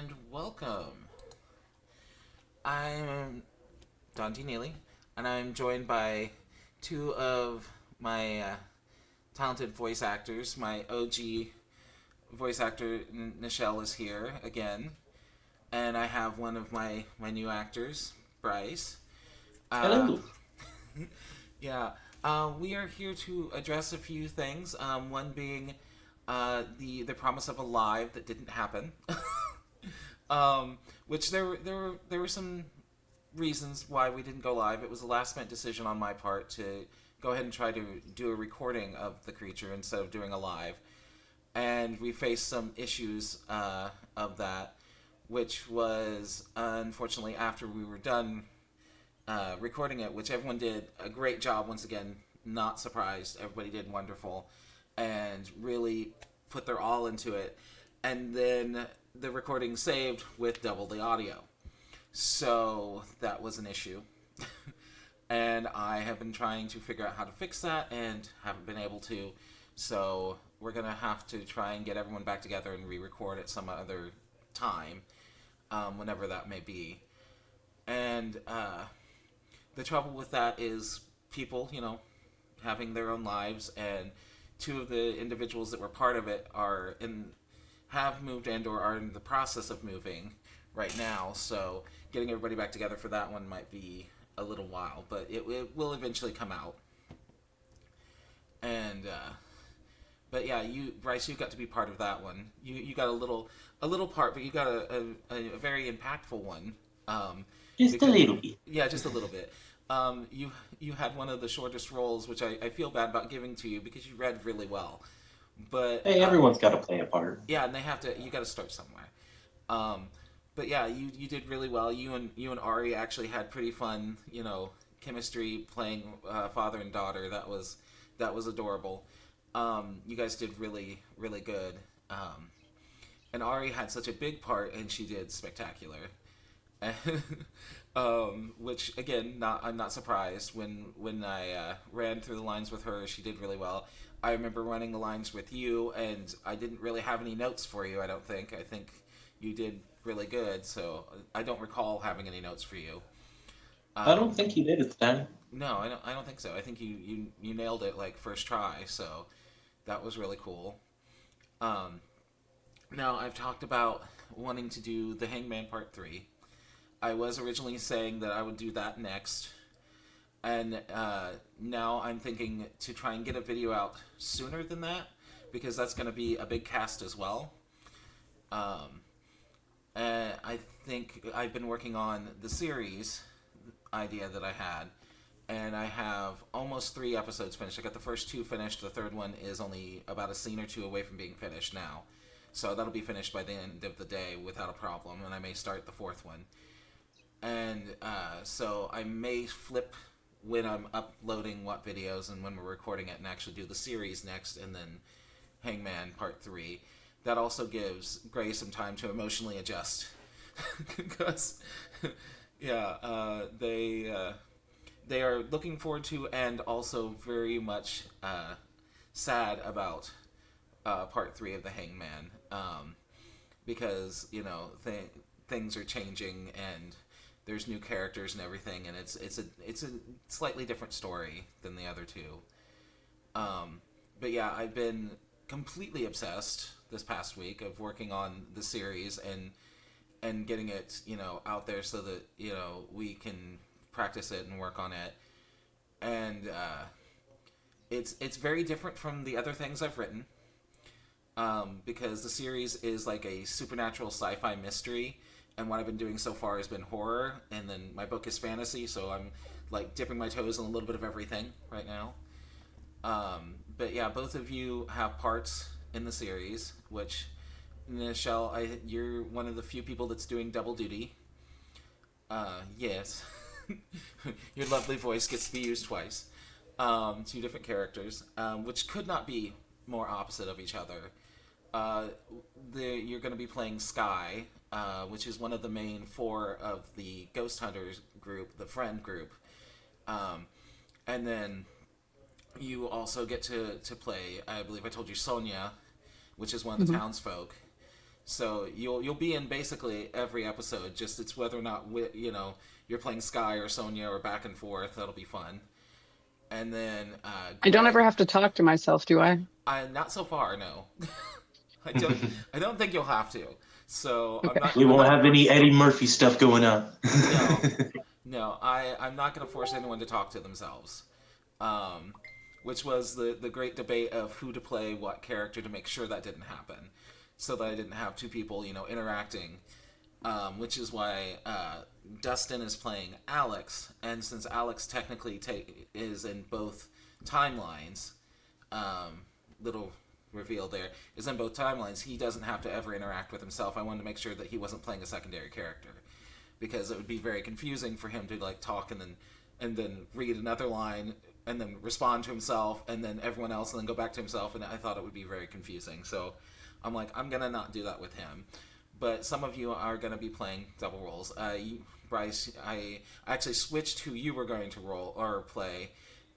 and welcome. I'm Don.T.Neeley, and I'm joined by two of my talented voice actors. My OG voice actor, Nichelle, is here again, and I have one of my new actors, Bryce. Uh, Hello. yeah, we are here to address a few things. One being the promise of a live that didn't happen. Which there were some reasons why we didn't go live. It was a last minute decision on my part to go ahead and try to do a recording of the creature instead of doing a live, and we faced some issues of that, which was unfortunately after we were done recording it, which everyone did a great job once again. Not surprised, everybody did wonderful, and really put their all into it. And then the recording saved with double the audio. So that was an issue. And I have been trying to figure out how to fix that and haven't been able to. So we're going to have to try and get everyone back together and re record at some other time, whenever that may be. And the trouble with that is people, having their own lives, and two of the individuals that were part of it have moved and or are in the process of moving right now. So getting everybody back together for that one might be a little while, but it will eventually come out. And but yeah, you Bryce, you got to be part of that one. You got a little part, but you got a very impactful one. Just a Because little bit. yeah, just a little bit. You had one of the shortest roles, which I feel bad about giving to you because you read really well. But Hey, everyone's got to play a part. yeah, and they have to. You got to start somewhere. Um, but yeah, you did really well. You and Ari actually had pretty fun, chemistry playing father and daughter. That was adorable. You guys did really really good. And Ari had such a big part, and she did spectacular. Which again, I'm not surprised when I ran through the lines with her. She did really well. I remember running the lines with you, and I didn't really have any notes for you. I don't think. I think you did really good. So I don't recall having any notes for you. I don't Um, think you did it, Stan. no, I don't. I don't think so. I think you nailed it like first try. So that was really cool. Um, Now I've talked about wanting to do the Hangman Part 3. I was originally saying that I would do that next, and now I'm thinking to try and get a video out sooner than that because that's going to be a big cast as well. Um, and I think I've been working on the series idea that I had, and I have almost 3 episodes finished. I got the first 2 finished. The third one is only about a scene or 2 away from being finished now. So that'll be finished by the end of the day without a problem, and I may start the fourth one. And so I may flip when I'm uploading what videos and when we're recording it, and actually do the series next, and then Hangman Part 3. That also gives Gray some time to emotionally adjust. Because, yeah, they are looking forward to and also very much sad about Part 3 of the Hangman. Because, things are changing, and there's new characters and everything, and it's a slightly different story than the other two. But yeah, I've been completely obsessed this past week of working on the series and getting it out there so that we can practice it and work on it. And it's very different from the other things I've written, because the series is like a supernatural sci-fi mystery, and what I've been doing so far has been horror, and then my book is fantasy, so I'm like dipping my toes in a little bit of everything right now. But yeah, both of you have parts in the series, which Nichelle, you're one of the few people that's doing double duty. Yes, your lovely voice gets to be used twice. 2 different characters, which could not be more opposite of each other. Uh, you're going to be playing Sky, which is one of the main 4 of the Ghost Hunters group, the friend group. And then you also get to play, I believe I told you, Sonia, which is one of the Hmm. townsfolk. So you'll be in basically every episode. Just it's whether or not you're playing Sky or Sonia or back and forth. That'll be fun. And then I don't Greg, ever have to talk to myself, do I? I not so far. No, I don't. I don't think you'll have to. So I'm Okay. not. We I'm won't not. have any Eddie Murphy stuff going on. No, no. I'm not going to force anyone to talk to themselves. Um, which was the great debate of who to play what character to make sure that didn't happen, so that I didn't have two people interacting. Which is why Dustin is playing Alex, and since Alex technically is in both timelines, little reveal there, is in both timelines, he doesn't have to ever interact with himself. I wanted to make sure that he wasn't playing a secondary character, because it would be very confusing for him to like talk and then read another line and then respond to himself and then everyone else and then go back to himself, and I thought it would be very confusing. So I'm like, I'm gonna not do that with him. But some of you are going to be playing double roles. Bryce, I actually switched who you were going to roll or play,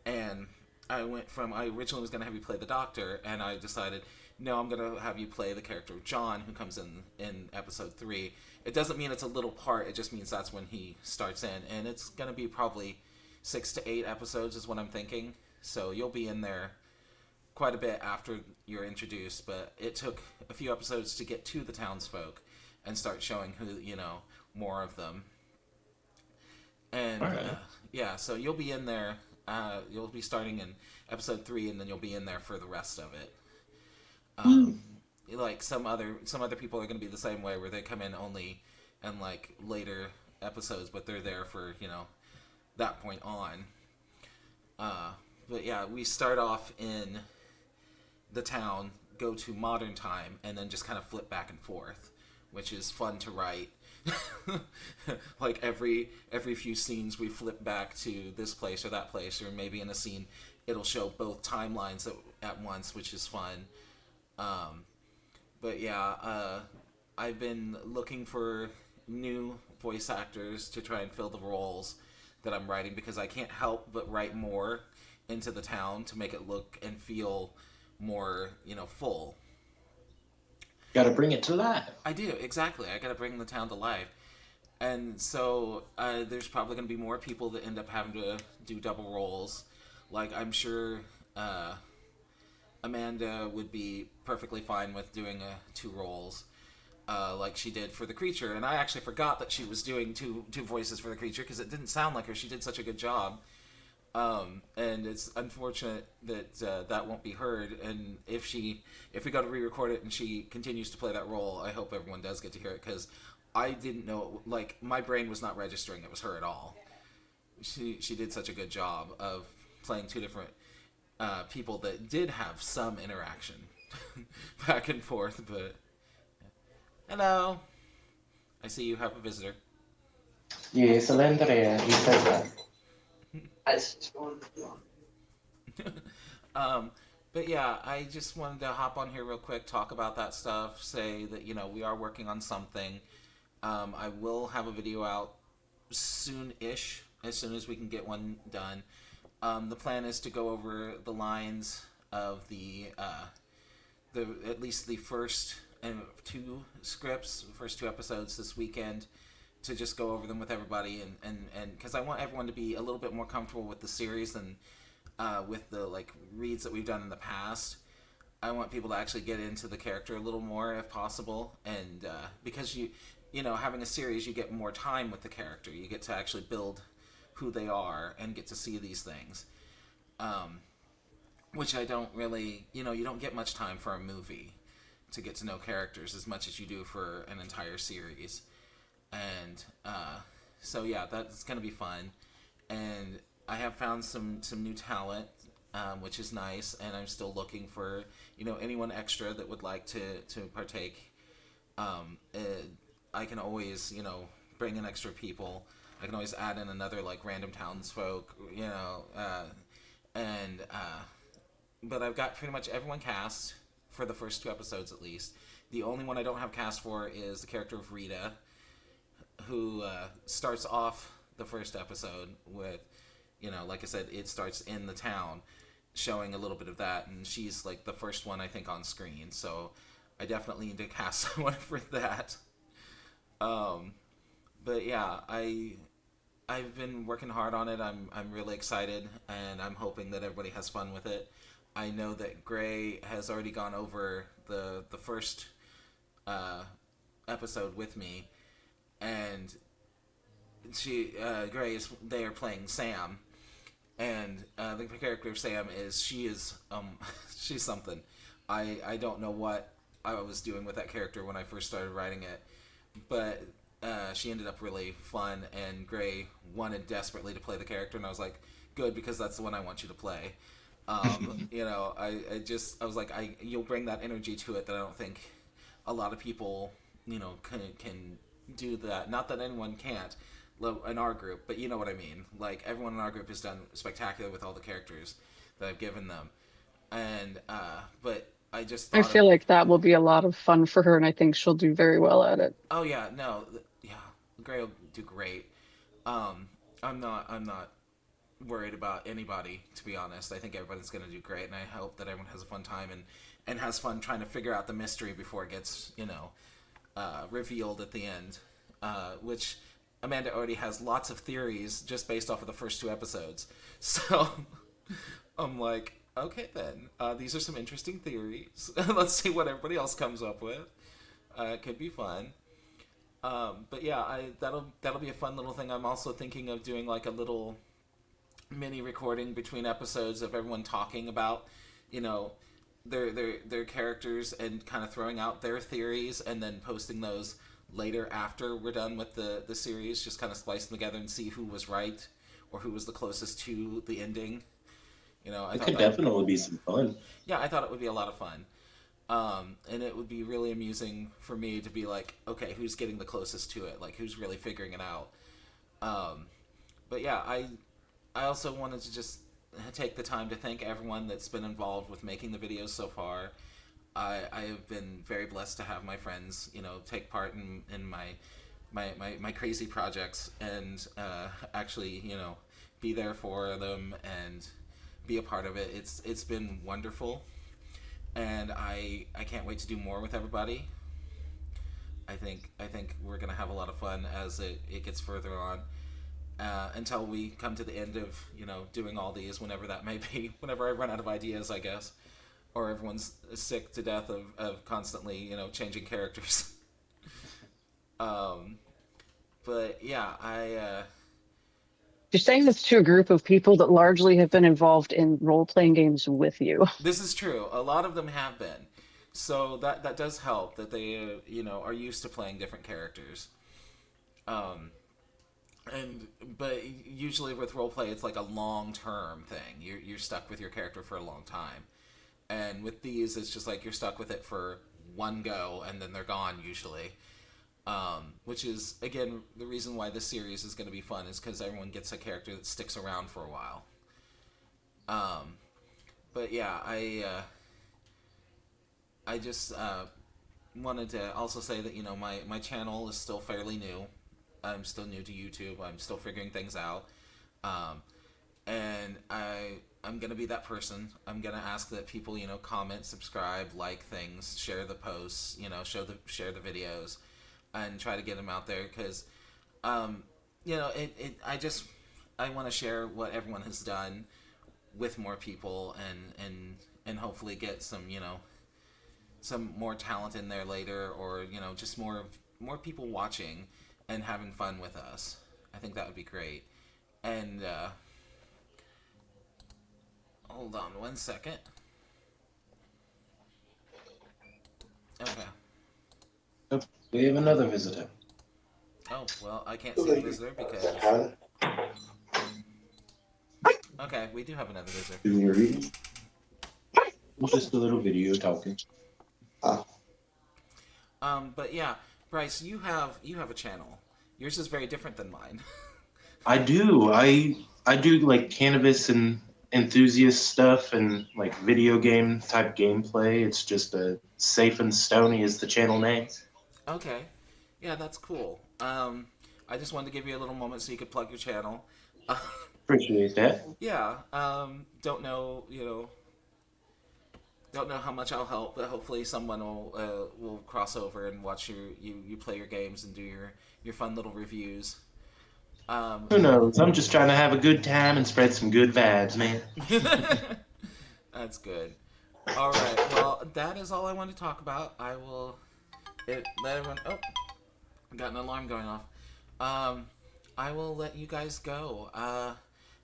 and I originally was going to have you play the Doctor, and I decided, no, I'm going to have you play the character of John, who comes in episode 3. It doesn't mean it's a little part, it just means that's when he starts in, and it's going to be probably 6 to 8 episodes is what I'm thinking, so you'll be in there quite a bit after you're introduced, but it took a few episodes to get to the townsfolk and start showing who, more of them. And, Right. so you'll be in there, you'll be starting in episode 3, and then you'll be in there for the rest of it. Like some other people are going to be the same way, where they come in only in, like, later episodes, but they're there for, that point on. But yeah, we start off in the town, go to modern time, and then just kind of flip back and forth, which is fun to write. Like every few scenes we flip back to this place or that place, or maybe in a scene it'll show both timelines at once, which is fun. But yeah, I've been looking for new voice actors to try and fill the roles that I'm writing, because I can't help but write more into the town to make it look and feel more, full. Got to bring it to life. I do, exactly. I gotta bring the town to life. And so there's probably gonna be more people that end up having to do double roles. Like, I'm sure Amanda would be perfectly fine with doing 2 roles, like she did for the creature. And I actually forgot that she was doing two voices for the creature, because it didn't sound like her. She did such a good job. And it's unfortunate that that won't be heard. And if we go to re-record it and she continues to play that role, I hope everyone does get to hear it, because I didn't know, like, my brain was not registering it was her at all. She did such a good job of playing 2 different people that did have some interaction back and forth. But hello, I see you have a visitor. Yes, Andrea, he said that. But yeah, I just wanted to hop on here real quick, talk about that stuff, say that, we are working on something. I will have a video out soon-ish, as soon as we can get one done. The plan is to go over the lines of the at least the first 2 scripts, first 2 episodes this weekend, to just go over them with everybody, and because I want everyone to be a little bit more comfortable with the series than with the, like, reads that we've done in the past. I want people to actually get into the character a little more if possible, and because having a series, you get more time with the character. You get to actually build who they are and get to see these things, which I don't really, you don't get much time for a movie to get to know characters as much as you do for an entire series. And so yeah, that's gonna be fun. And I have found some new talent, which is nice. And I'm still looking for anyone extra that would like to partake. I can always bring in extra people. I can always add in another, like, random townsfolk, but I've got pretty much everyone cast for the first 2 episodes at least. The only one I don't have cast for is the character of Rita, who starts off the first episode with, like I said, it starts in the town, showing a little bit of that, and she's, like, the first one, I think, on screen. So I definitely need to cast someone for that. Um, but yeah, I've been working hard on it. I'm really excited, and I'm hoping that everybody has fun with it. I know that Gray has already gone over the first uh, episode with me, and Gray is they are playing Sam, and the character of Sam is she's something. I don't know what I was doing with that character when I first started writing it, but she ended up really fun, and Gray wanted desperately to play the character, and I was like, good, because that's the one I want you to play. I was like, you'll bring that energy to it that I don't think a lot of people, can do that. Not that anyone can't in our group, but you know what I mean. Like, everyone in our group has done spectacular with all the characters that I've given them, and but I just I thought of, feel like that will be a lot of fun for her, and I think she'll do very well at it. oh yeah, no, yeah, Gray will do great. I'm not worried about anybody, to be honest. I think everybody's going to do great, and I hope that everyone has a fun time and has fun trying to figure out the mystery before it gets revealed at the end, which Amanda already has lots of theories just based off of the first two episodes. So I'm like, okay then, these are some interesting theories. Let's see what everybody else comes up with. It could be fun. But yeah, that'll be a fun little thing. I'm also thinking of doing like a little mini recording between episodes of everyone talking about, their characters, and kind of throwing out their theories, and then posting those later after we're done with the series. Just kind of splice them together and see who was right or who was the closest to the ending. I It thought could that, definitely be some fun. yeah, I thought it would be a lot of fun. And it would be really amusing for me to be like, okay, who's getting the closest to it? Like, who's really figuring it out? But yeah, I also wanted to just take the time to thank everyone that's been involved with making the videos so far. I have been very blessed to have my friends, take part in my crazy projects, and actually, be there for them and be a part of it. It's been wonderful, and I can't wait to do more with everybody. I think we're gonna have a lot of fun as it gets further on. Until we come to the end of doing all these, whenever that may be, whenever I run out of ideas, I guess, or everyone's sick to death of constantly changing characters. But yeah, You're saying this to a group of people that largely have been involved in role-playing games with you. this is true. A lot of them have been, so that does help that they are used to playing different characters. Um, but usually with roleplay, it's like a long term thing. You're stuck with your character for a long time, and with these, it's just like you're stuck with it for one go, and then they're gone usually. Which is again the reason why this series is going to be fun, is because everyone gets a character that sticks around for a while. But yeah, I just wanted to also say that my channel is still fairly new. I'm still new to YouTube. I'm still figuring things out. And I'm gonna be that person. I'm gonna ask that people comment, subscribe, like things, share the posts, share the videos, and try to get them out there, because I want to share what everyone has done with more people, and hopefully get some more talent in there later, or just more people watching and having fun with us. I think that would be great. And hold on one second. Okay. Oh, we have another visitor. Oh, well, I can't see the visitor because... Okay, we do have another visitor. Doing your reading? Just a little video talking. But yeah, Bryce, you have a channel. Yours is very different than mine. I do. I do like cannabis and enthusiast stuff and like video game type gameplay. It's just a Safe and Stony is the channel name. Okay. Yeah, that's cool. I just wanted to give you a little moment so you could plug your channel. Appreciate that. Yeah. Don't know, don't know how much I'll help, but hopefully someone will cross over and watch you play your games and do your fun little reviews. Who knows? I'm just trying to have a good time and spread some good vibes, man. That's good. All right. Well, that is all I want to talk about. I will let everyone. Oh, I got an alarm going off. I will let you guys go.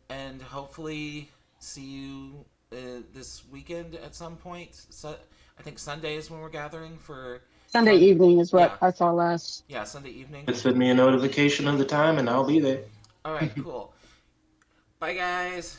And hopefully see you this weekend at some point. So I think Sunday is when we're gathering for Sunday fun. evening is what Yeah, I saw last. yeah, Sunday evening. Just send me a notification of the time and I'll be there. All right, cool. Bye, guys.